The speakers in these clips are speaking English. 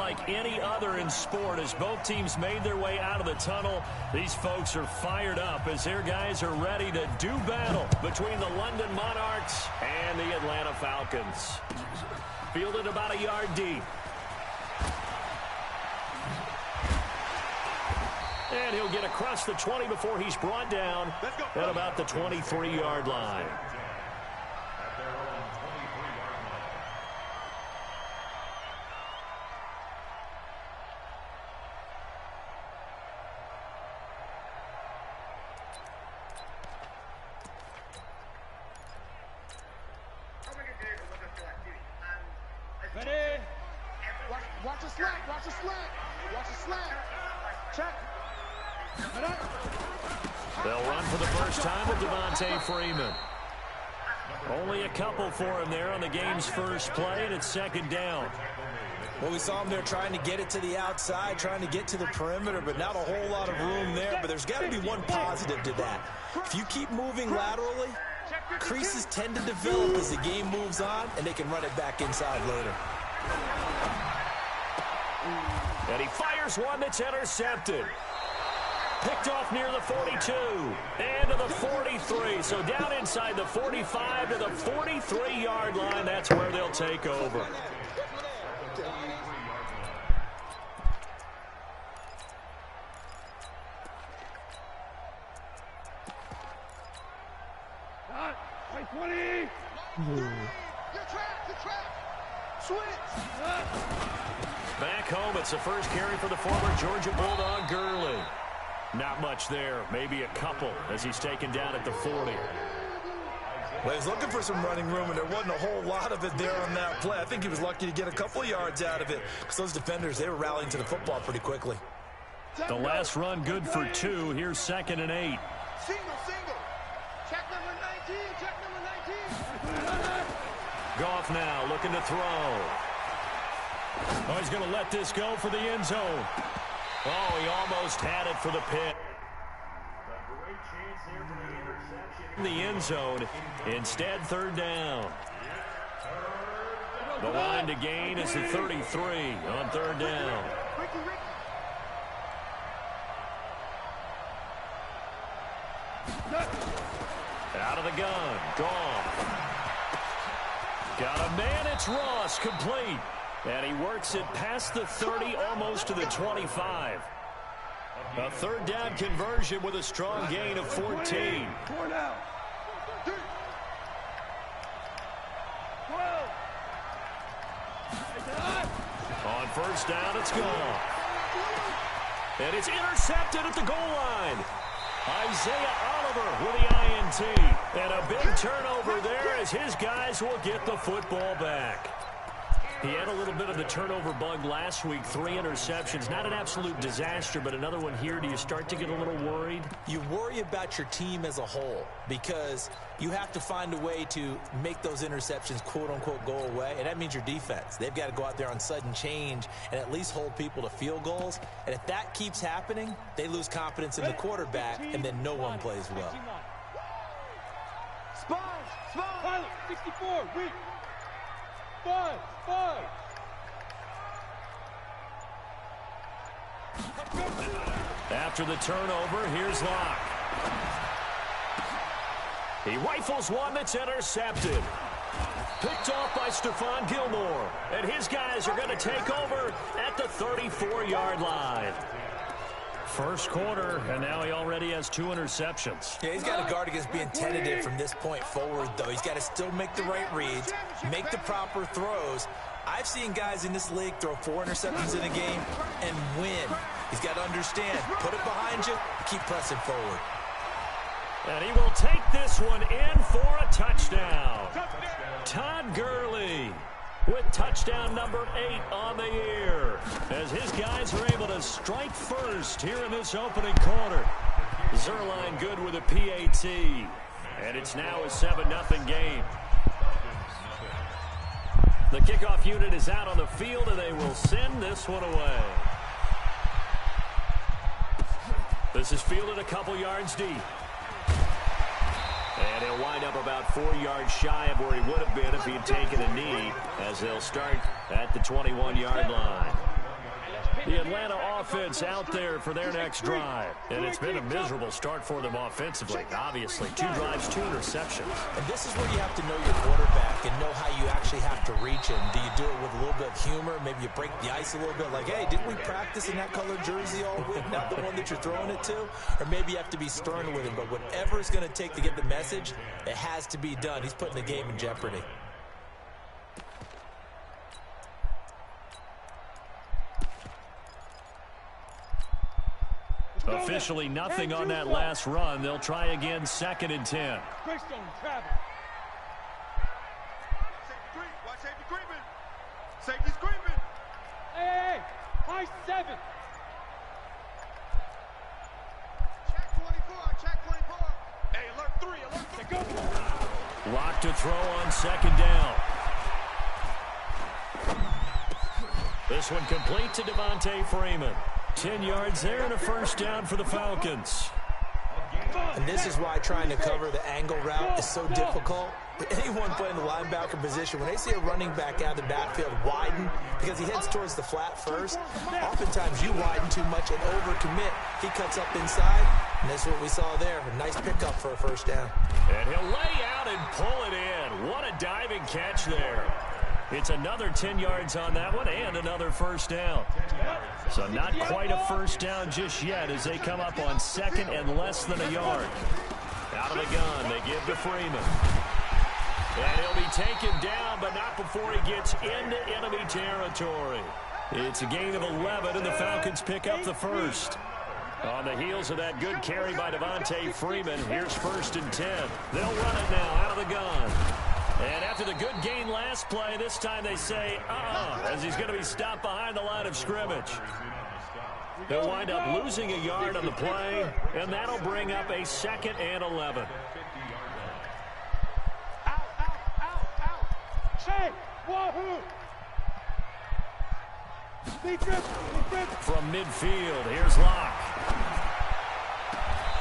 unlike any other in sport. As both teams made their way out of the tunnel, these folks are fired up as their guys are ready to do battle between the London Monarchs and the Atlanta Falcons. Fielded about a yard deep. And he'll get across the 20 before he's brought down at about the 23-yard line. Ready? Watch the slant. Watch the slant. Watch the slant. Check. They'll run for the first time with Devontae Freeman. Only a couple for him there on the game's first play, and it's second down. Well, we saw him there trying to get it to the outside, trying to get to the perimeter, but not a whole lot of room there. But there's got to be one positive to that. If you keep moving laterally, creases tend to develop as the game moves on, and they can run it back inside later. And he fires one that's intercepted. Picked off near the 42 and to the 43. So down inside the 45 to the 43-yard line. That's where they'll take over. Back home, it's the first carry for the former Georgia Bulldog, Gurley. Not much there, maybe a couple as he's taken down at the 40. Well, he's looking for some running room, and there wasn't a whole lot of it there on that play. I think he was lucky to get a couple of yards out of it because those defenders, they were rallying to the football pretty quickly. The last run good for 2. Here's 2nd and 8. Single. Check number 19. Check number 19. Goff now looking to throw. Oh, he's going to let this go for the end zone. Oh, he almost had it for the pit. In the end zone. Instead, third down. The line to gain is the 33 on third down. Out of the gun. Goff. Got a man. It's Ross. Complete. And he works it past the 30, almost to the 25. A third down conversion with a strong gain of 14. 4 down. 12. On first down, it's gone. And it's intercepted at the goal line. Isaiah Oliver with the INT. And a big turnover there as his guys will get the football back. He had a little bit of the turnover bug last week, 3 interceptions. Not an absolute disaster, but another one here. Do you start to get a little worried? You worry about your team as a whole because you have to find a way to make those interceptions, quote-unquote, go away, and that means your defense. They've got to go out there on sudden change and at least hold people to field goals. And if that keeps happening, they lose confidence in the quarterback, and then no one plays well. Pilot, 64, weak. 5. After the turnover, here's Locke. He rifles one that's intercepted. Picked off by Stephon Gilmore. And his guys are going to take over at the 34-yard line. First quarter, and now he already has 2 interceptions. Yeah, he's got to guard against being tentative from this point forward, though. He's got to still make the right reads, make the proper throws. I've seen guys in this league throw 4 interceptions in a game and win. He's got to understand, put it behind you, keep pressing forward. And he will take this one in for a touchdown. Todd Gurley with touchdown number 8 on the year, as his guys are able to strike first here in this opening quarter. Zerline good with a PAT, and it's now a 7-0 game. The kickoff unit is out on the field, and they will send this one away. This is fielded a couple yards deep. And he'll wind up about 4 yards shy of where he would have been if he had taken a knee, as they'll start at the 21-yard line. The Atlanta offense out there for their next drive. And it's been a miserable start for them offensively, obviously. 2 drives, 2 interceptions. And this is where you have to know your quarterback and know how you actually have to reach him. Do you do it with a little bit of humor? Maybe you break the ice a little bit like, hey, didn't we practice in that colored jersey all week? Not the one that you're throwing it to? Or maybe you have to be stern with him. But whatever it's going to take to get the message, it has to be done. He's putting the game in jeopardy. Officially nothing on that last run. They'll try again, 2nd and 10. Greystone, travel. Watch safety creeping. Safety's creeping. Hey, high 7. Check 24, check 24. Hey, alert 3, alert 3. Go. Lock to throw on 2nd down. This one complete to Devontae Freeman. 10 yards there and a 1st down for the Falcons. And this is why trying to cover the angle route is so difficult. Anyone playing the linebacker position, when they see a running back out of the backfield widen because he heads towards the flat first, oftentimes you widen too much and overcommit. He cuts up inside, and that's what we saw there. A nice pickup for a 1st down. And he'll lay out and pull it in. What a diving catch there. It's another 10 yards on that one and another 1st down. So not quite a 1st down just yet as they come up on 2nd and less than a yard. Out of the gun, they give to Freeman. And he'll be taken down, but not before he gets into enemy territory. It's a gain of 11, and the Falcons pick up the 1st. On the heels of that good carry by Devontae Freeman, here's 1st and 10. They'll run it now out of the gun. And after the good gain last play, this time they say, as he's going to be stopped behind the line of scrimmage. They'll wind up losing a yard on the play, and that'll bring up a 2nd and 11. Out. Check. Wahoo. From midfield, here's Locke.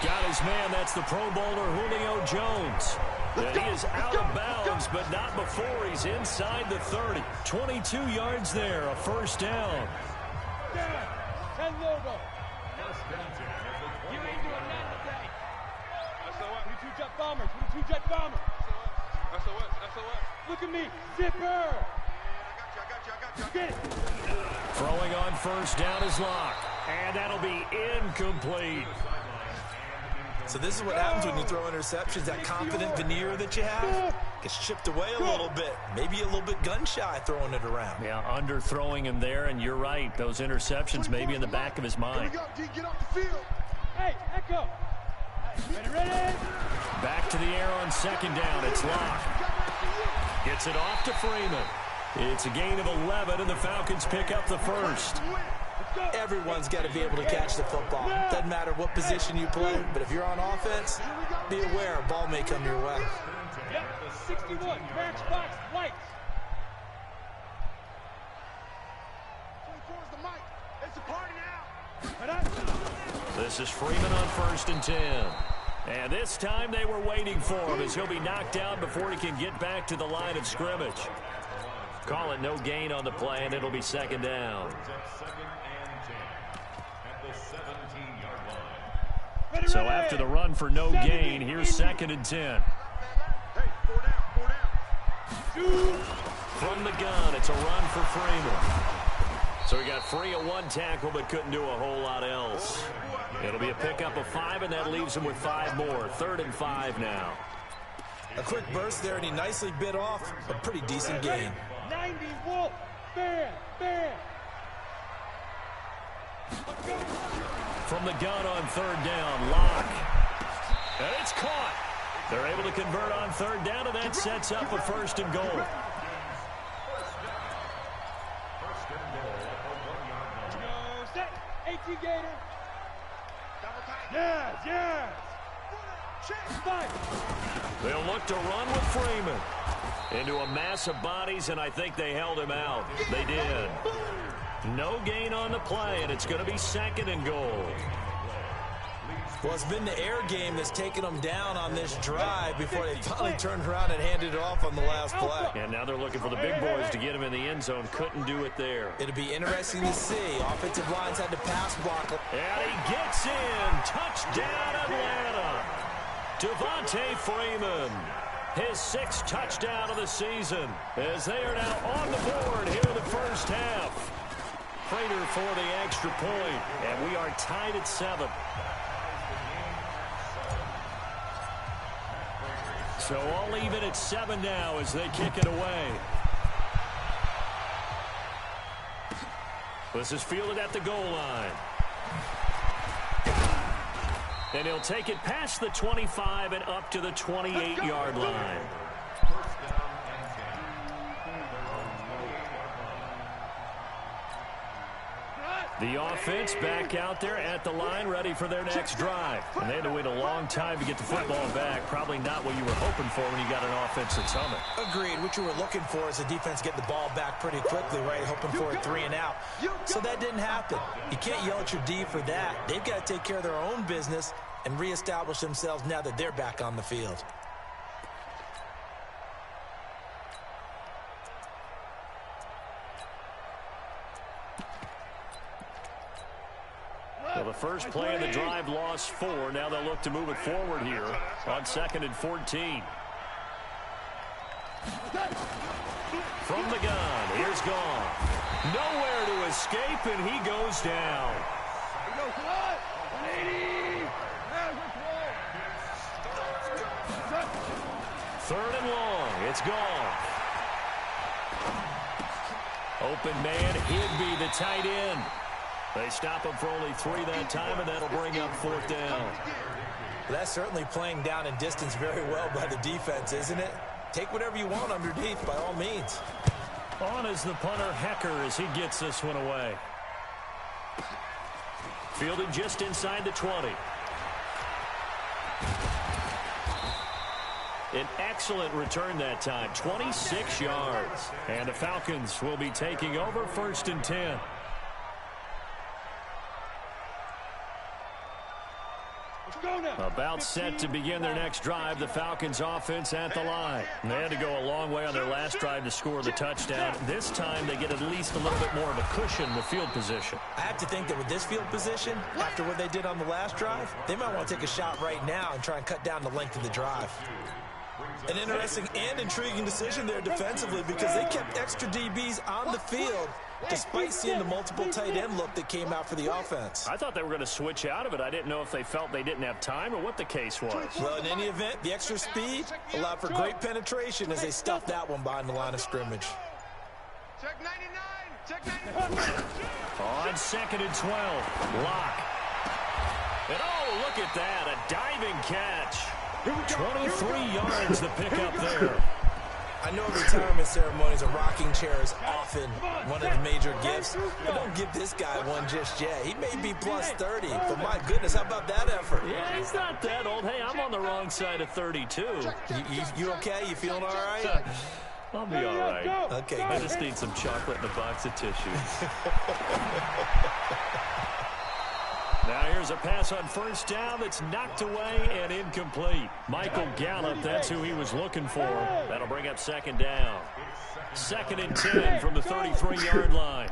Got his man, that's the Pro Bowler Julio Jones. And he is out of bounds, but not before he's inside the 30. 22 yards there, a 1st down. Ten logo. You ain't doing nothing today. We 2 jet bombers. We 2 jet bombers. Look at me. Zipper. I got you. Get it. Throwing on 1st down is Locke. And that'll be incomplete. So this is what happens when you throw interceptions. That confident veneer that you have gets chipped away a little bit. Maybe a little bit gun-shy throwing it around. Yeah, underthrowing him there, and you're right. Those interceptions may be in the back of his mind. Here we go, D, get off the field. Hey, Echo. Ready? Back to the air on 2nd down. It's Locke. Gets it off to Freeman. It's a gain of 11, and the Falcons pick up the 1st. Everyone's got to be able to catch the football. Doesn't matter what position you play, but if you're on offense, be aware a ball may come your way. Yep, 61, Matchbox Lights. 24's the mic. It's a party now. This is Freeman on 1st and 10. And this time they were waiting for him as he'll be knocked down before he can get back to the line of scrimmage. Call it no gain on the play, and it'll be 2nd down. So after the run for no gain, here's 2nd and 10. Hey, 4 down. From the gun, it's a run for Freeman. So he got free of 1 tackle but couldn't do a whole lot else. It'll be a pickup of 5, and that leaves him with 5 more. 3rd and 5 now. A quick burst there, and he nicely bit off a pretty decent gain. 90 Wolf. Bam. From the gun on 3rd down, Locke. And it's caught. They're able to convert on 3rd down, and that sets up a 1st and goal. Set. 18 Gator. Yes. They'll look to run with Freeman. Into a mass of bodies, and I think they held him out. They did. No gain on the play, and it's going to be 2nd and goal. Well, it's been the air game that's taken them down on this drive before they finally turned around and handed it off on the last play. And now they're looking for the big boys to get him in the end zone. Couldn't do it there. It'll be interesting to see. Offensive lines had to pass block. And he gets in. Touchdown, Atlanta. Devontae Freeman. His 6th touchdown of the season as they are now on the board here in the first half. Prater for the extra point, and we are tied at 7. So all even at 7 now as they kick it away. This is fielded at the goal line. And he'll take it past the 25 and up to the 28-yard line. The offense back out there at the line, ready for their next drive. And they had to wait a long time to get the football back. Probably not what you were hoping for when you got an offense that's humming. Agreed. What you were looking for is the defense getting the ball back pretty quickly, right? Hoping for a 3 and out. So that didn't happen. You can't yell at your D for that. They've got to take care of their own business and reestablish themselves now that they're back on the field. Well, the first play of the drive lost 4. Now they'll look to move it forward here on 2nd and 14. From the gun, here's gone. Nowhere to escape, and he goes down. 3rd and long. It's gone. Open man, Higby, the tight end. They stop him for only 3 that time, and that'll bring up 4th down. Well, that's certainly playing down in distance very well by the defense, isn't it? Take whatever you want underneath, by all means. On is the punter, Hecker, as he gets this one away. Fielded just inside the 20. An excellent return that time, 26 yards. And the Falcons will be taking over 1st and 10. About set to begin their next drive, the Falcons offense at the line. They had to go a long way on their last drive to score the touchdown. This time they get at least a little bit more of a cushion in the field position. I have to think that with this field position, after what they did on the last drive, they might want to take a shot right now and try and cut down the length of the drive. An interesting and intriguing decision there defensively because they kept extra DBs on the field despite seeing the multiple tight end look that came out for the offense. I thought they were going to switch out of it. I didn't know if they felt they didn't have time or what the case was. Well, in any event, the extra speed allowed for great penetration as they stuffed that one behind the line of scrimmage. Check 99. Check 99. On 2nd and 12. Lock. And oh, look at that. A diving catch. 23 yards to pick up there. I know retirement ceremonies, a rocking chair is often one of the major gifts, but don't give this guy one just yet. He may be plus 30, but my goodness, how about that effort? Yeah, he's not that old. Hey, I'm on the wrong side of 32. You okay? You feeling all right? I'll be all right. Okay, I good. just need some chocolate and a box of tissues. Now here's a pass on 1st down that's knocked away and incomplete. Michael Gallup, that's who he was looking for. That'll bring up 2nd down. 2nd and 10 from the 33-yard line.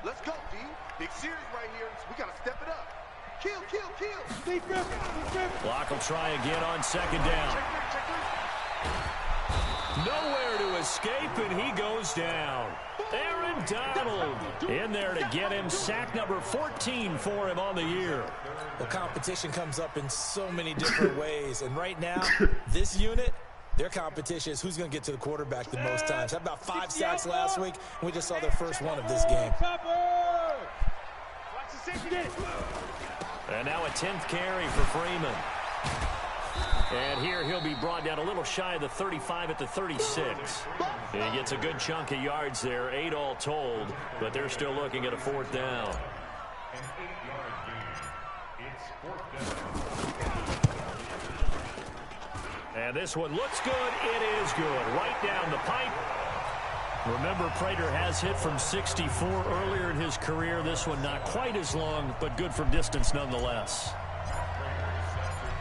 Let's go, D. Big series right here. We got to step it up. Kill, kill, kill. Block will try again on 2nd down. Nowhere to escape, and he goes down. Aaron Donald in there to get him. Sack number 14 for him on the year. Well, competition comes up in so many different ways, and right now, this unit, their competition is who's going to get to the quarterback the most times. How about 5 sacks last week? We just saw their first one of this game. And now a 10th carry for Freeman. And here he'll be brought down a little shy of the 35 at the 36. He gets a good chunk of yards there, 8 all told, but they're still looking at a 4th down. And this one looks good. It is good. Right down the pipe. Remember, Prater has hit from 64 earlier in his career. This one not quite as long, but good from distance nonetheless.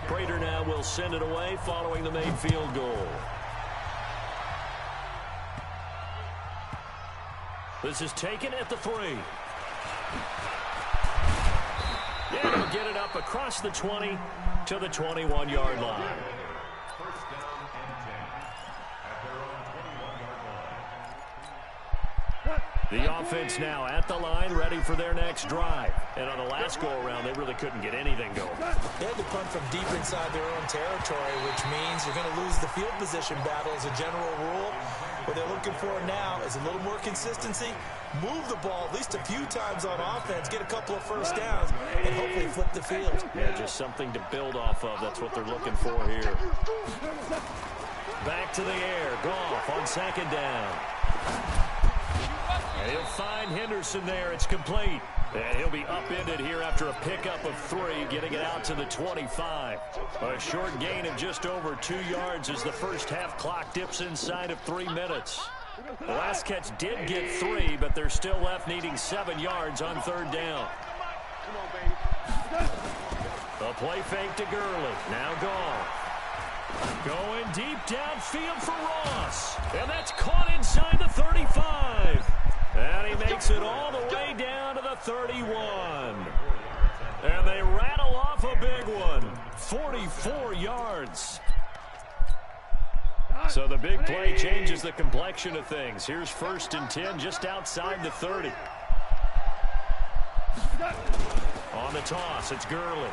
Prater now will send it away following the made field goal. This is taken at the 3. And he'll get it up across the 20 to the 21-yard line. First down and 10 at their own 21-yard line. The offense now at the line, ready for their next drive. And on the last go-around, they really couldn't get anything going. They had to punt from deep inside their own territory, which means you're going to lose the field position battle as a general rule. What they're looking for now is a little more consistency, move the ball at least a few times on offense, get a couple of first downs, and hopefully flip the field. Yeah, just something to build off of. That's what they're looking for here. Back to the air. Goff on second down. And he'll find Henderson there. It's complete. And he'll be upended here after a pickup of 3, getting it out to the 25. A short gain of just over 2 yards as the first half clock dips inside of 3 minutes. The last catch did get 3, but they're still left needing 7 yards on third down. A play fake to Gurley. Now Goff. Going deep downfield for Ross. And that's caught inside the 35. And he makes it all the way down to the 31. And they rattle off a big one. 44 yards. So the big play changes the complexion of things. Here's 1st and 10 just outside the 30. On the toss, it's Gurley.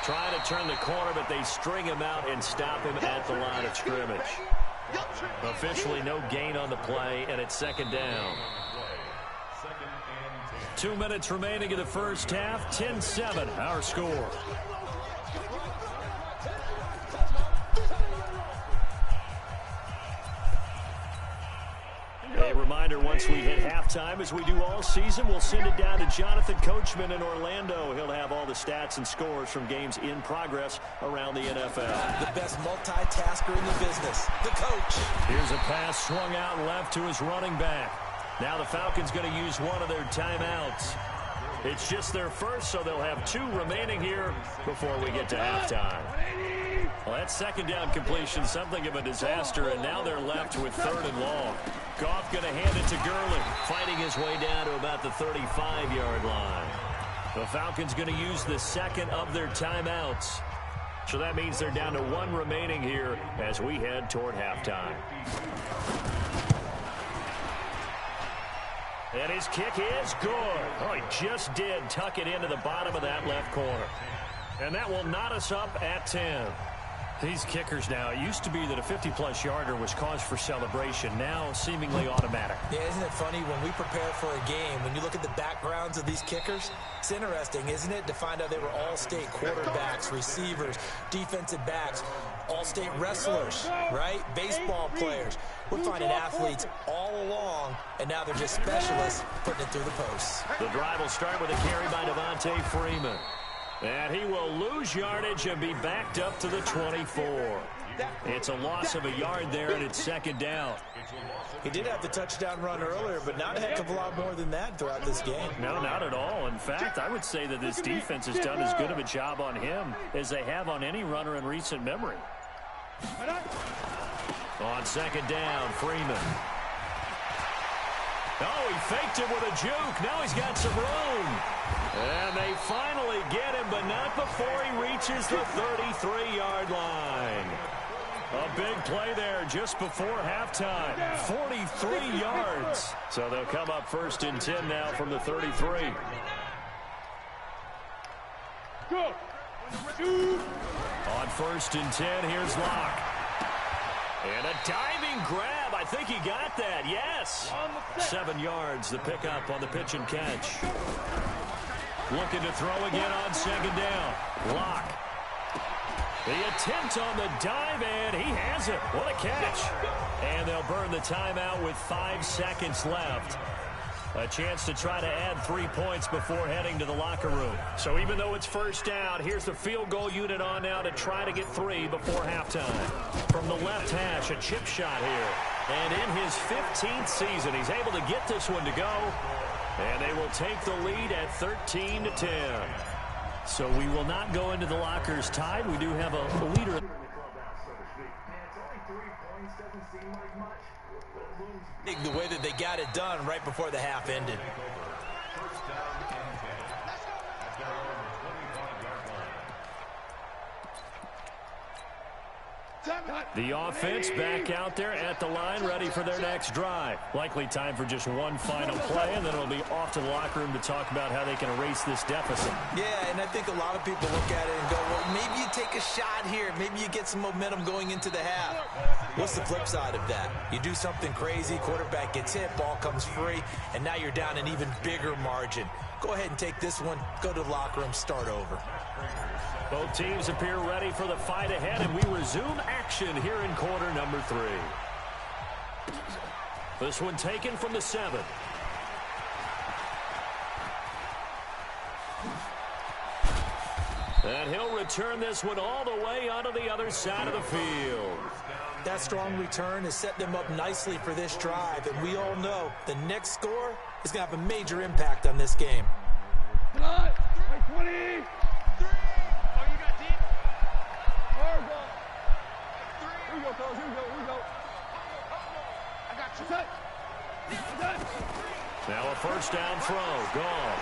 Trying to turn the corner, but they string him out and stop him at the line of scrimmage. Officially no gain on the play, and it's second down. 2 minutes remaining in the first half. 10-7, our score. A reminder, once we hit halftime, as we do all season, we'll send it down to Jonathan Coachman in Orlando. He'll have all the stats and scores from games in progress around the NFL. The best multitasker in the business, the coach. Here's a pass swung out left to his running back. Now the Falcons going to use one of their timeouts. It's just their first, so they'll have 2 remaining here before we get to halftime. Well, that second down completion, something of a disaster, and now they're left with 3rd and long. Goff going to hand it to Gurley, fighting his way down to about the 35-yard line. The Falcons going to use the second of their timeouts. So that means they're down to 1 remaining here as we head toward halftime. And his kick is good. Oh, he just did tuck it into the bottom of that left corner. And that will knot us up at 10. These kickers now, it used to be that a 50-plus yarder was cause for celebration. Now seemingly automatic. Yeah, isn't it funny when we prepare for a game, when you look at the backgrounds of these kickers, it's interesting, isn't it, to find out they were all-state quarterbacks, receivers, defensive backs, all-state wrestlers, right? Baseball players. We're finding athletes all along, and now they're just specialists putting it through the posts. The drive will start with a carry by Devontae Freeman. And he will lose yardage and be backed up to the 24. It's a loss of a yard there, and it's second down. He did have the touchdown run earlier, but not a heck of a lot more than that throughout this game. No, not at all. In fact, I would say that this defense has done as good of a job on him as they have on any runner in recent memory. On second down, Freeman. Oh, he faked it with a juke. Now he's got some room. And they finally get him, but not before he reaches the 33-yard line. A big play there just before halftime. 43 yards. So they'll come up 1st and 10 now from the 33. Go. On 1st and 10, here's Locke. And a diving grab. I think he got that. Yes. 7 yards, the pickup on the pitch and catch. Looking to throw again on second down. Locke. The attempt on the dive, and he has it. What a catch. And they'll burn the timeout with 5 seconds left. A chance to try to add 3 points before heading to the locker room. So even though it's first down, here's the field goal unit on now to try to get 3 before halftime. From the left hash, a chip shot here. And in his 15th season, he's able to get this one to go. And they will take the lead at 13-10. So we will not go into the lockers tied. We do have a leader. The way that they got it done right before the half ended. First down and 10 at their own 25-yard line. The offense back out there at the line, ready for their next drive. Likely time for just one final play, and then it'll be off to the locker room to talk about how they can erase this deficit. Yeah, and I think a lot of people look at it and go, well, maybe you take a shot here. Maybe you get some momentum going into the half. What's the flip side of that? You do something crazy, quarterback gets hit, ball comes free, and now you're down an even bigger margin. Go ahead and take this one, go to the locker room, start over. Both teams appear ready for the fight ahead, and we resume action here in quarter number 3. This one taken from the 7. And he'll return this one all the way onto the other side of the field. That strong return has set them up nicely for this drive, and we all know the next score is going to have a major impact on this game. 20. Now a first down throw. Gone.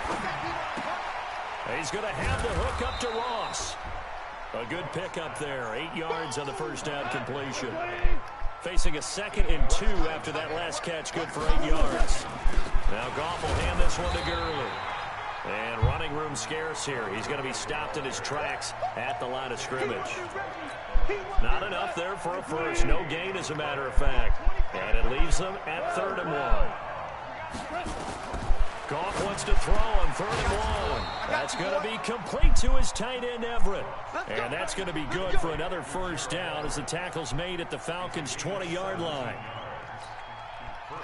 He's going to have the hook up to Ross. A good pickup there. 8 yards on the first down completion. Facing a 2nd and 2 after that last catch. Good for 8 yards. Now Goff will hand this one to Gurley. And running room scarce here. He's going to be stopped in his tracks at the line of scrimmage. Not enough there for a first. No gain, as a matter of fact. And it leaves them at 3rd and 1. Goff wants to throw on 3rd and 1. That's going to be complete to his tight end, Everett. And that's going to be good for another first down as the tackle's made at the Falcons' 20-yard line.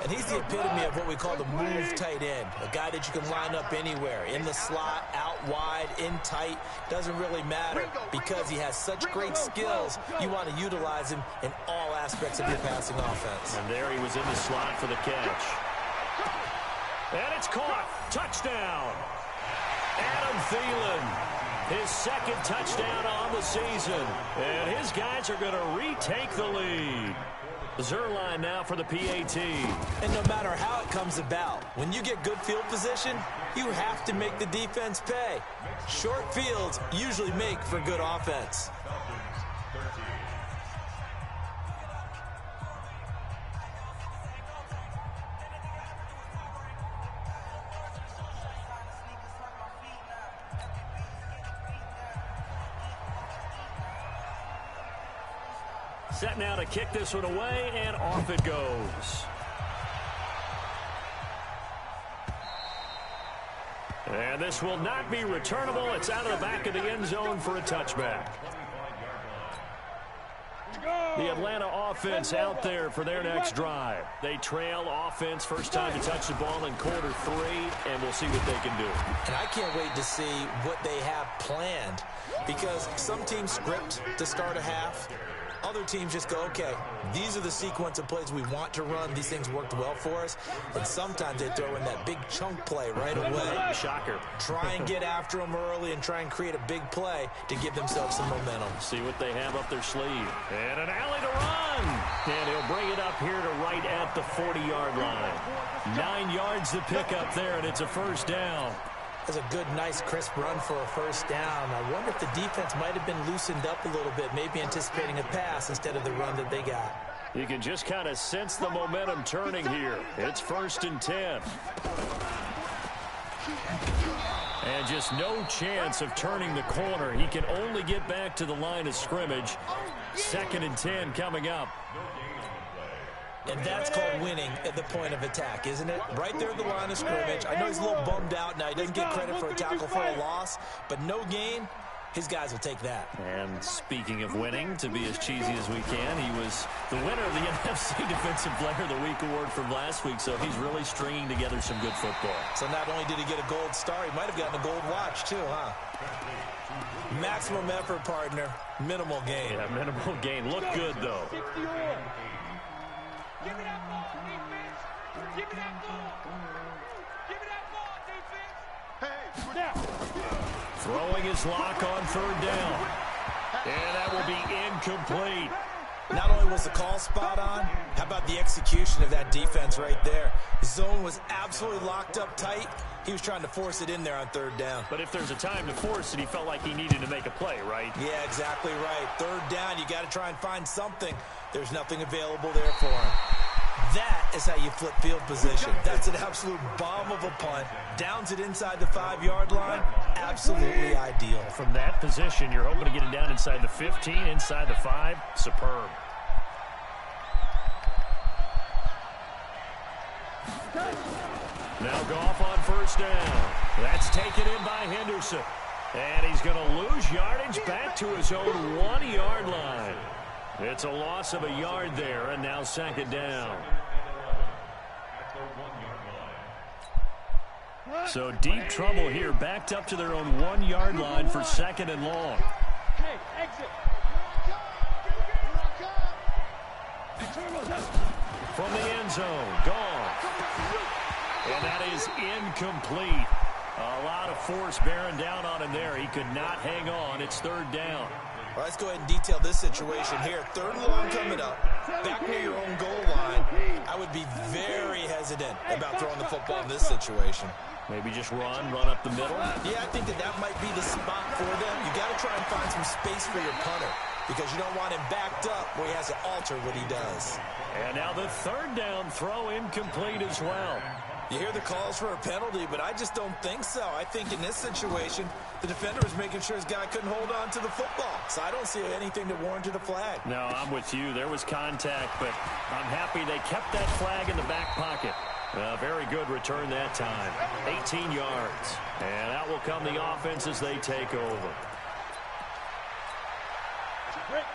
And he's the epitome of what we call the move tight end, a guy that you can line up anywhere, in the slot, out wide, in tight. Doesn't really matter because he has such great skills. You want to utilize him in all aspects of your passing offense. And there he was in the slot for the catch. And it's caught. Touchdown. Adam Thielen, his 2nd touchdown on the season. And his guys are going to retake the lead. Zerline now for the PAT. And no matter how it comes about, when you get good field position, you have to make the defense pay. Short fields usually make for good offense. Set now to kick this one away, and off it goes. And this will not be returnable. It's out of the back of the end zone for a touchback. The Atlanta offense out there for their next drive. They trail offense, first time to touch the ball in quarter 3, and we'll see what they can do. And I can't wait to see what they have planned, because some teams script to start a half. Other teams just go, okay, these are the sequence of plays we want to run. These things worked well for us. And sometimes they throw in that big chunk play right away. Shocker. Try and get after them early and try and create a big play to give themselves some momentum. See what they have up their sleeve. And an alley to run. And he'll bring it up here to right at the 40-yard line. 9 yards to pick up there, and it's a first down. That's a good, nice, crisp run for a first down. I wonder if the defense might have been loosened up a little bit, maybe anticipating a pass instead of the run that they got. You can just kind of sense the momentum turning here. It's 1st and 10. And just no chance of turning the corner. He can only get back to the line of scrimmage. 2nd and 10 coming up. And that's called winning at the point of attack, isn't it? Right there at the line of scrimmage. I know he's a little bummed out now. He doesn't get credit for a tackle for a loss, but no gain, his guys will take that. And speaking of winning, to be as cheesy as we can, he was the winner of the NFC Defensive Player of the Week award from last week, so he's really stringing together some good football. So not only did he get a gold star, he might have gotten a gold watch too, huh? Maximum effort, partner. Minimal gain. Yeah, minimal gain. Look good, though. Give me that ball, defense. Give me that ball. Give me that ball, defense. Throwing his lock on third down. And that will be incomplete. Not only was the call spot on, how about the execution of that defense right there? The zone was absolutely locked up tight. He was trying to force it in there on third down. But if there's a time to force it, he felt like he needed to make a play, right? Yeah, exactly right. Third down, you got to try and find something. There's nothing available there for him. That is how you flip field position. That's an absolute bomb of a punt. Downs it inside the 5-yard line. Absolutely ideal. From that position, you're hoping to get it down inside the 15, inside the 5. Superb. Now Goff on first down. That's taken in by Henderson. And he's going to lose yardage back to his own 1-yard line. It's a loss of a yard there, and now second down. So deep trouble here, backed up to their own 1-yard line for second and long. Hey, exit. From the end zone, gone. And that is incomplete. A lot of force bearing down on him there. He could not hang on. It's third down. Well, let's go ahead and detail this situation here. Third and long coming up, back near your own goal line. I would be very hesitant about throwing the football in this situation. Maybe just run up the middle. Yeah, I think that might be the spot for them. You got to try and find some space for your punter because you don't want him backed up where he has to alter what he does. And now the third down throw incomplete as well. You hear the calls for a penalty, but I just don't think so. I think in this situation, the defender was making sure his guy couldn't hold on to the football. So I don't see anything to warrant a flag. No, I'm with you. There was contact, but I'm happy they kept that flag in the back pocket. Very good return that time. 18 yards. And out will come the offense as they take over.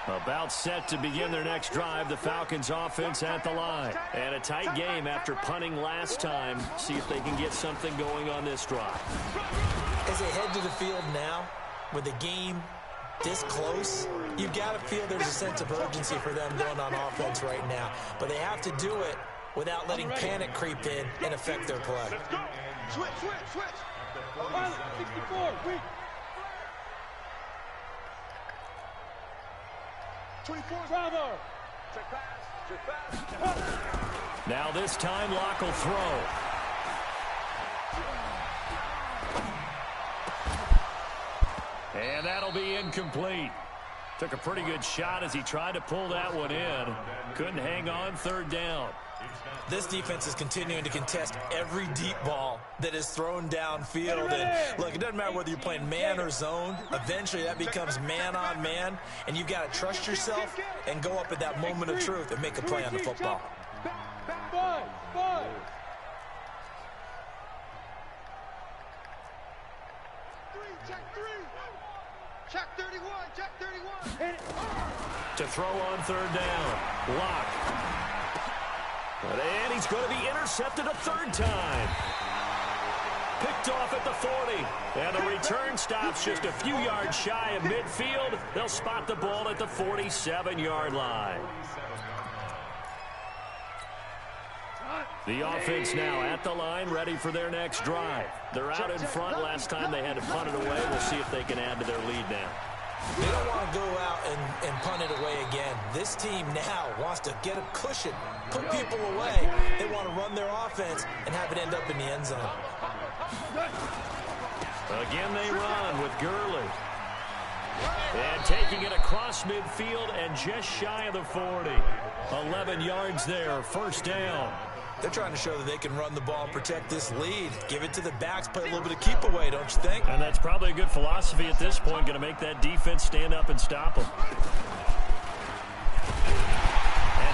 About set to begin their next drive. The Falcons offense at the line. And a tight game after punting last time. See if they can get something going on this drive. As they head to the field now, with the game this close, you've got to feel there's a sense of urgency for them going on offense right now. But they have to do it without letting panic creep in and affect their play. Let's go. Switch. 64, weak. 24. Bravo. Check pass. Now this time Locke will throw. And that'll be incomplete. Took a pretty good shot as he tried to pull that one in. Couldn't hang on third down. This defense is continuing to contest every deep ball that is thrown downfield. And look, it doesn't matter whether you're playing man or zone. Eventually that becomes man on man, and you've got to trust yourself and go up at that moment of truth and make a play on the football. 5. Check 31. To throw on third down. Locke. And he's going to be intercepted a third time. Picked off at the 40. And the return stops just a few yards shy of midfield. They'll spot the ball at the 47-yard line. The offense now at the line, ready for their next drive. They're out in front. Last time they had to punt it away. We'll see if they can add to their lead now. They don't want to go out and punt it away again. This team now wants to get a cushion, put people away. They want to run their offense and have it end up in the end zone. Again they run with Gurley. And taking it across midfield and just shy of the 40. 11 yards there, first down. They're trying to show that they can run the ball and protect this lead. Give it to the backs, play a little bit of keep away, don't you think? And that's probably a good philosophy at this point, going to make that defense stand up and stop them. And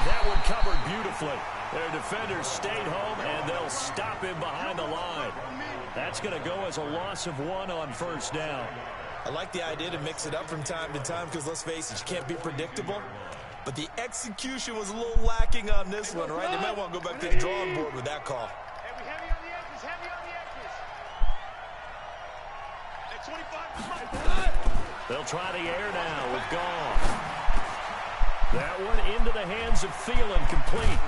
that one covered beautifully. Their defenders stayed home, and they'll stop him behind the line. That's going to go as a loss of 1 on first down. I like the idea to mix it up from time to time because, let's face it, you can't be predictable. But the execution was a little lacking on this one, right? They might want to go back to the drawing board with that call. Heavy on the edges. At 25. They'll try the air now with Goff. That one into the hands of Thielen, complete.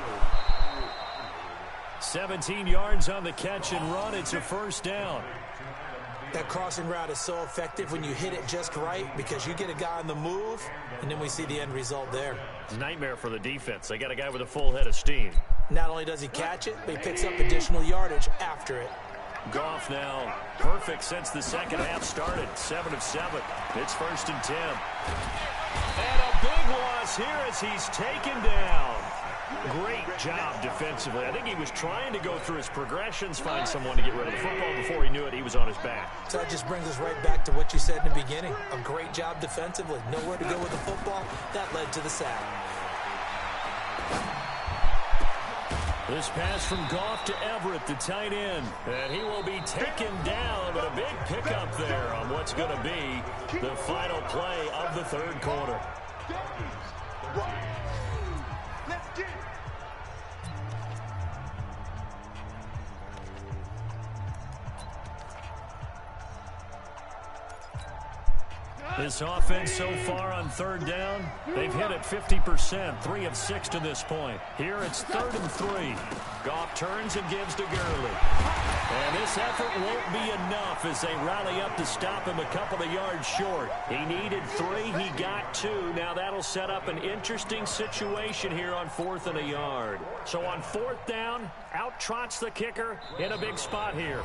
17 yards on the catch and run. It's a first down. That crossing route is so effective when you hit it just right because you get a guy on the move, and then we see the end result there. It's a nightmare for the defense. They got a guy with a full head of steam. Not only does he catch it, but he picks up additional yardage after it. Goff now perfect since the second half started. 7 of 7. It's 1st and 10. And a big loss here as he's taken down. Great job defensively. I think he was trying to go through his progressions, find someone to get rid of the football. Before he knew it, he was on his back. So that just brings us right back to what you said in the beginning. A great job defensively. Nowhere to go with the football. That led to the sack. This pass from Goff to Everett, the tight end. And he will be taken down, but a big pickup there on what's going to be the final play of the third quarter. Let's get it. This offense so far on third down, they've hit it 50%, 3 of 6 to this point. Here it's 3rd and 3. Goff turns and gives to Gurley. And this effort won't be enough as they rally up to stop him a couple of yards short. He needed 3, he got 2. Now that'll set up an interesting situation here on 4th and a yard. So on 4th down, out trots the kicker in a big spot here.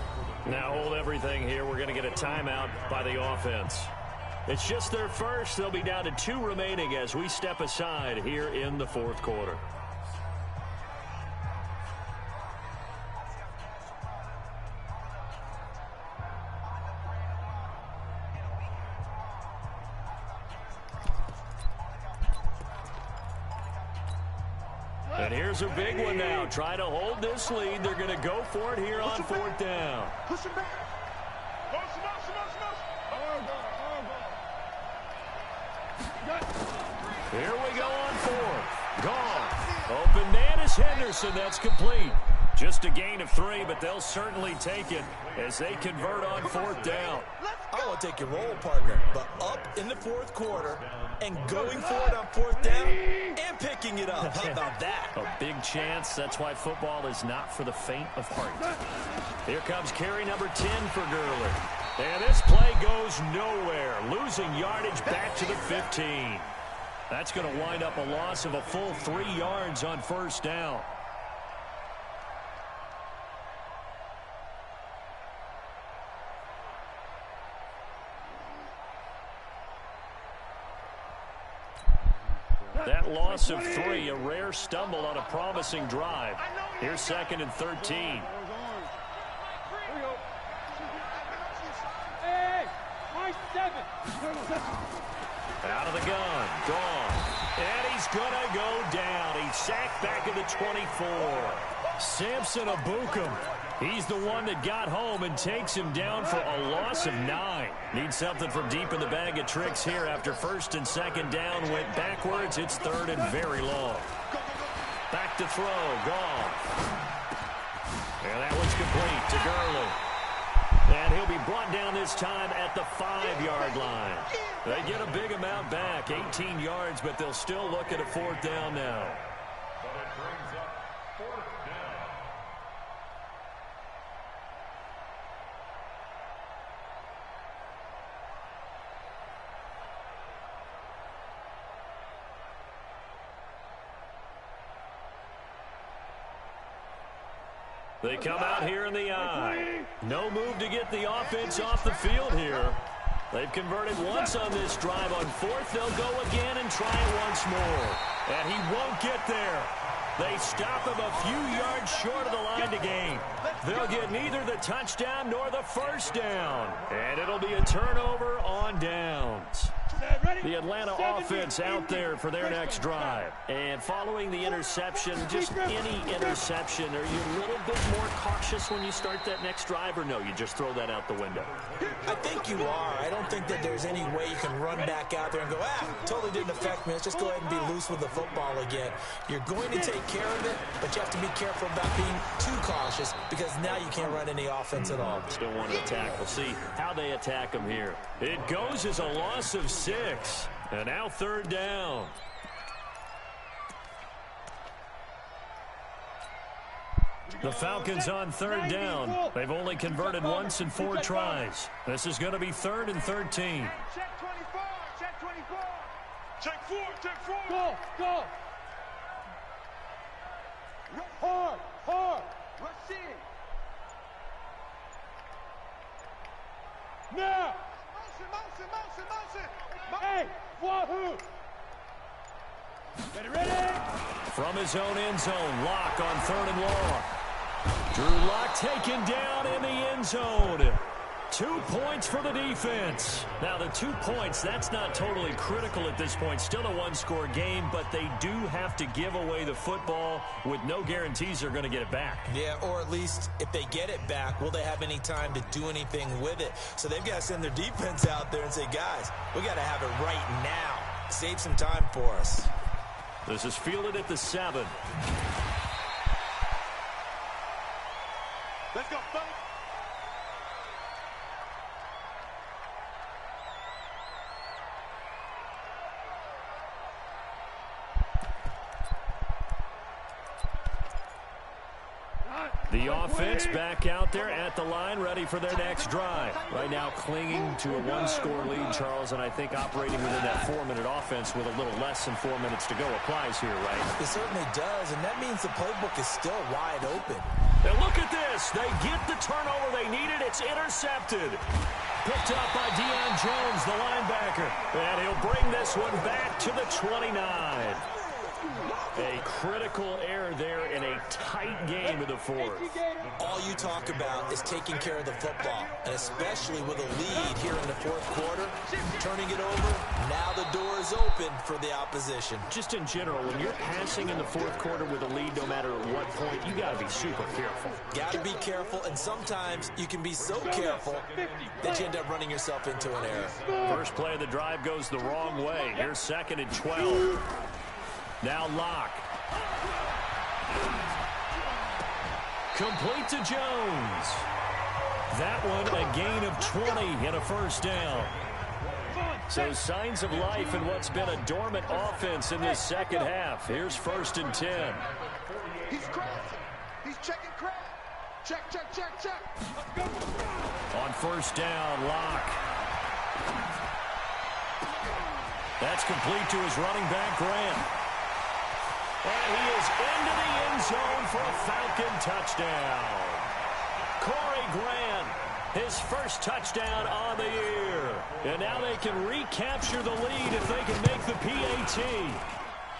Now hold everything here. We're going to get a timeout by the offense. It's just their first. They'll be down to 2 remaining as we step aside here in the fourth quarter. And here's a big one now. Try to hold this lead. They're going to go for it here on 4th down. Push him back. Here we go on 4th. Gone. Open man is Henderson. That's complete. Just a gain of 3, but they'll certainly take it as they convert on 4th down. I want to take your role, partner, but up in the fourth quarter and going for it on 4th down and picking it up. How about that? A big chance. That's why football is not for the faint of heart. Here comes carry number 10 for Gurley. And this play goes nowhere. Losing yardage back to the 15. That's going to wind up a loss of a full 3 yards on 1st down. That loss of 3, a rare stumble on a promising drive. Here's 2nd and 13. Out of the gun, gone. And he's going to go down. He's sacked back at the 24. Samson Abukum. He's the one that got home and takes him down for a loss of 9. Needs something from deep in the bag of tricks here after 1st and 2nd down went backwards. It's 3rd and very long. Back to throw, gone. And that one's complete to Gurley. And he'll be brought down this time at the 5-yard line. They get a big amount back, 18 yards, but they'll still look at a 4th down now. But it brings up 4th down. They come out here in the eye. No move to get the offense off the field here. They've converted once on this drive. On 4th, they'll go again and try it once more. And he won't get there. They stop him a few yards short of the line to gain. They'll get neither the touchdown nor the 1st down. And it'll be a turnover on downs. The Atlanta offense out there for their next drive. And following the interception, just any interception, are you a little bit more cautious when you start that next drive, or no, you just throw that out the window? I think you are. I don't think that there's any way you can run back out there and go, totally didn't affect me. Let's just go ahead and be loose with the football again. You're going to take care of it, but you have to be careful about being too cautious because now you can't run any offense at all. Still want to attack. We'll see how they attack him here. It goes as a loss of 6. And now 3rd down. The Falcons on third down. They've only converted once in 4 tries. This is going to be 3rd and 13. Check 24. Check 24. Check 4. Check 4. Go. Go. Hard. Hard. Rush in. Now. Motion. Hey. Wahoo. Ready. From his own end zone, Locke on 3rd and long. Drew Locke taken down in the end zone. 2 points for the defense. Now, the 2 points, that's not totally critical at this point. Still a one-score game, but they do have to give away the football with no guarantees they're going to get it back. Yeah, or at least if they get it back, will they have any time to do anything with it? So they've got to send their defense out there and say, guys, we got to have it right now. Save some time for us. This is fielded at the 7. Let's go, fellas. The offense back out there at the line, ready for their next drive. Right now clinging to a one-score lead, Charles, and I think operating within that 4-minute offense with a little less than 4 minutes to go applies here, right? It certainly does, and that means the playbook is still wide open. And look at this. They get the turnover they needed. It's intercepted. Picked up by Deion Jones, the linebacker. And he'll bring this one back to the 29. A critical error there in a tight game in the 4th. All you talk about is taking care of the football, and especially with a lead here in the 4th quarter, turning it over, now the door is open for the opposition. Just in general, when you're passing in the 4th quarter with a lead, no matter at what point, you got to be super careful. Got to be careful, and sometimes you can be so careful that you end up running yourself into an error. First play of the drive goes the wrong way. Here's 2nd and 12. Now Locke. Complete to Jones. That one a gain of 20 and a first down. So signs of life in what's been a dormant offense in this second half. Here's 1st and 10. He's crossing. He's checking crap. Check. On 1st down, Locke. That's complete to his running back, Grant. And he is into the end zone for a Falcon touchdown. Corey Grant, his first touchdown on the year. And now they can recapture the lead if they can make the PAT.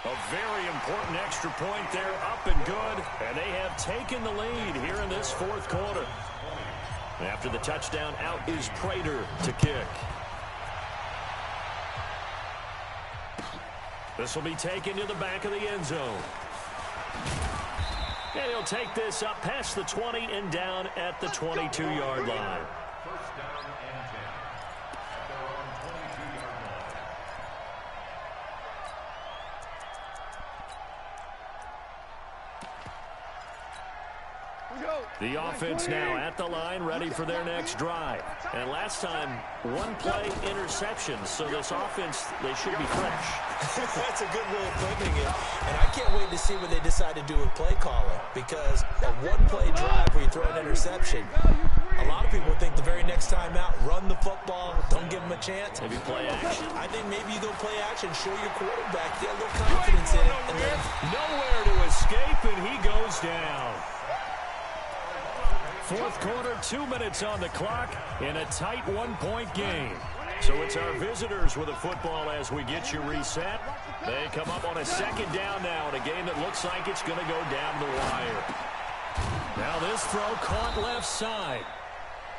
A very important extra point there, up and good. And they have taken the lead here in this 4th quarter. After the touchdown, out is Prater to kick. This will be taken to the back of the end zone. And he'll take this up past the 20 and down at the 22-yard line. First down and 10. At their own 22-yard line. The offense now at the line, ready for their next drive. And last time, 1 play interception. So this offense, they should be fresh. That's a good way of putting it. And I can't wait to see what they decide to do with play calling. Because a 1-play drive where you throw an interception, a lot of people think the very next time out, run the football, don't give them a chance. Maybe play action. I think maybe you go play action, show your quarterback, get a little confidence in it. And then nowhere to escape, and he goes down. 4th quarter, 2 minutes on the clock in a tight 1-point game. So it's our visitors with the football as we get you reset. They come up on a 2nd down now in a game that looks like it's going to go down the wire. Now this throw caught left side.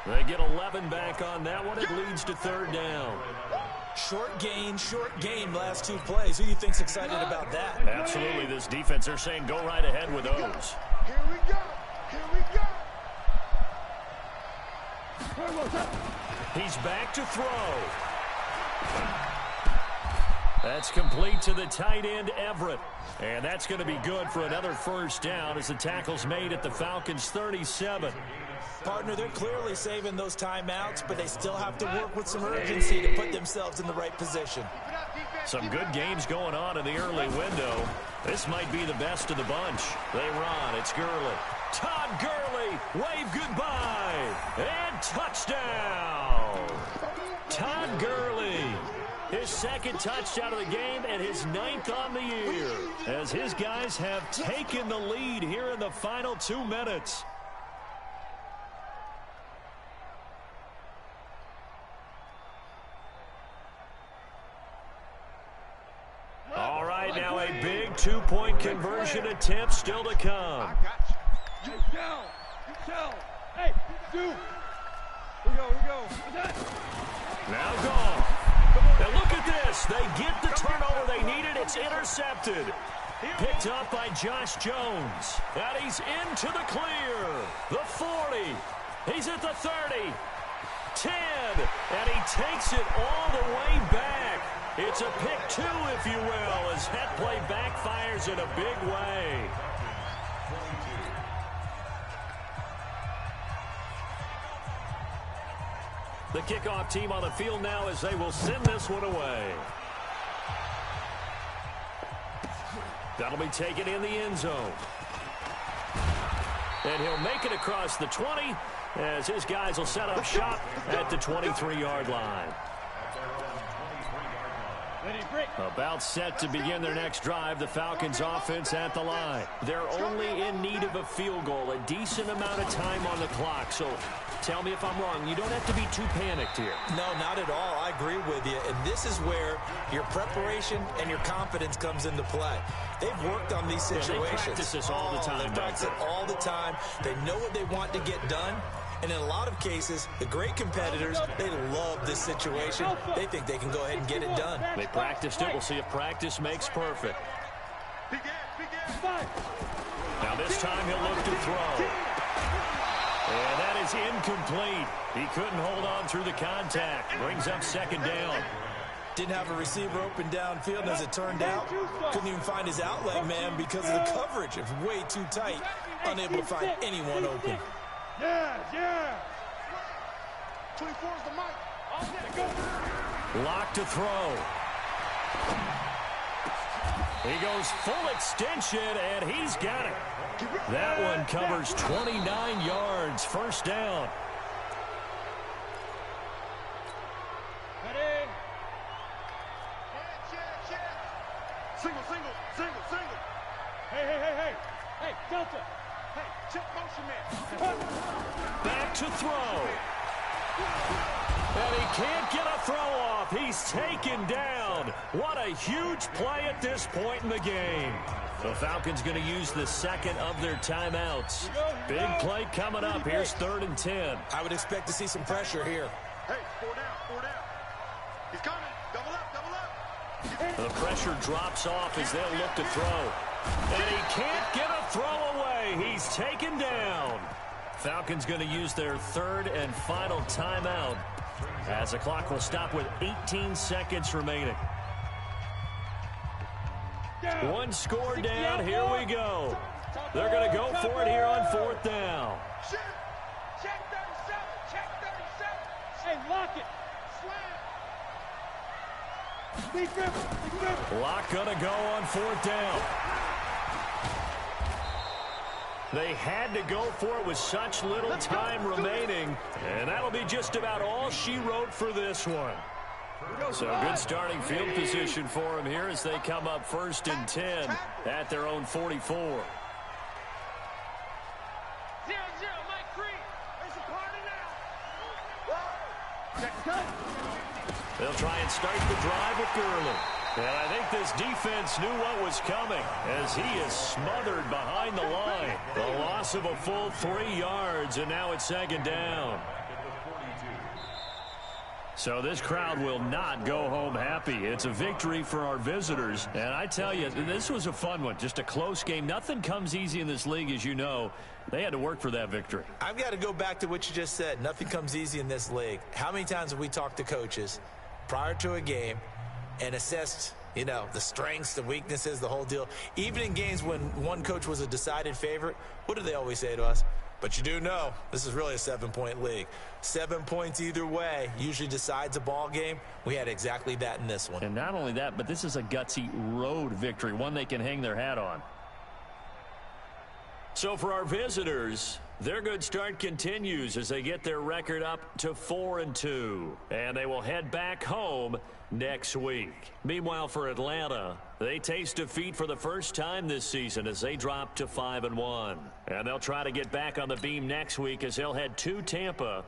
They get 11 back on that one. It leads to 3rd down. Short game, last 2 plays. Who do you think's excited about that? Absolutely, this defense, they're saying go right ahead with those. Here we go. He's back to throw. That's complete to the tight end, Everett. And that's going to be good for another first down as the tackle's made at the Falcons' 37. Partner, they're clearly saving those timeouts, but they still have to work with some urgency to put themselves in the right position. Some good games going on in the early window. This might be the best of the bunch. They run. It's Gurley. Todd Gurley, wave goodbye, and touchdown. Todd Gurley, his second touchdown of the game and his 9th on the year, as his guys have taken the lead here in the final 2 minutes. All right, now a big 2-point conversion attempt still to come. You tell. Hey, do. Here we go. Now gone. And look at this. They get the turnover they needed. It's intercepted. Picked up by Josh Jones. And he's into the clear. The 40. He's at the 30. 10. And he takes it all the way back. It's a pick 2, if you will, as that play backfires in a big way. The kickoff team on the field now as they will send this one away. That'll be taken in the end zone. And he'll make it across the 20 as his guys will set up shop at the 23-yard line. About set to begin their next drive, the Falcons offense at the line. They're only in need of a field goal, a decent amount of time on the clock. So tell me if I'm wrong. You don't have to be too panicked here. No, not at all. I agree with you. And this is where your preparation and your confidence comes into play. They've worked on these situations. Yeah, they practice this all the time. They practice it all the time. They know what they want to get done. And in a lot of cases, the great competitors, they love this situation. They think they can go ahead and get it done. They practiced it. We'll see if practice makes perfect. Now this time he'll look to throw. And that is incomplete. He couldn't hold on through the contact. Brings up second down. Didn't have a receiver open downfield, and as it turned out, couldn't even find his outlet man because of the coverage. It was way too tight. Unable to find anyone open. Yeah. 24 is the mic. Lock to throw. He goes full extension, and he's got it. That one covers 29 yards. First down. Ready? Single. Hey. Hey, Delta. Hey, check motion man. Back to throw. And he can't get a throw off. He's taken down. What a huge play at this point in the game. The Falcons going to use the second of their timeouts. Big play coming up. Here's 3rd and 10. I would expect to see some pressure here. Hey, 4 down. He's coming. Double up. The pressure drops off as they'll look to throw. And he can't get a throw away. He's taken down. Falcons going to use their 3rd and final timeout as the clock will stop with 18 seconds remaining. One score down. Here we go. They're going to go for it here on 4th down. Check 37. Hey, lock it. Slam. Lock going to go on 4th down. They had to go for it with such little time remaining, and that'll be just about all she wrote for this one. So good starting field position for them here as they come up 1st and 10 at their own 44. 0-0, Mike Green. There's a party now. They'll try and start the drive with Gurley. And I think this defense knew what was coming as he is smothered behind the line. The loss of a full 3 yards, and now it's 2nd down. So this crowd will not go home happy. It's a victory for our visitors. And I tell you, this was a fun one. Just a close game. Nothing comes easy in this league, as you know. They had to work for that victory. I've got to go back to what you just said. Nothing comes easy in this league. How many times have we talked to coaches prior to a game and assessed, the strengths, the weaknesses, the whole deal? Even in games when one coach was a decided favorite, what do they always say to us? But you do know this is really a 7-point league. 7 points either way usually decides a ball game. We had exactly that in this one. And not only that, but this is a gutsy road victory, one they can hang their hat on. So for our visitors, their good start continues as they get their record up to 4-2. And they will head back home next week. Meanwhile, for Atlanta, they taste defeat for the first time this season as they drop to 5-1. And they'll try to get back on the beam next week as they'll head to Tampa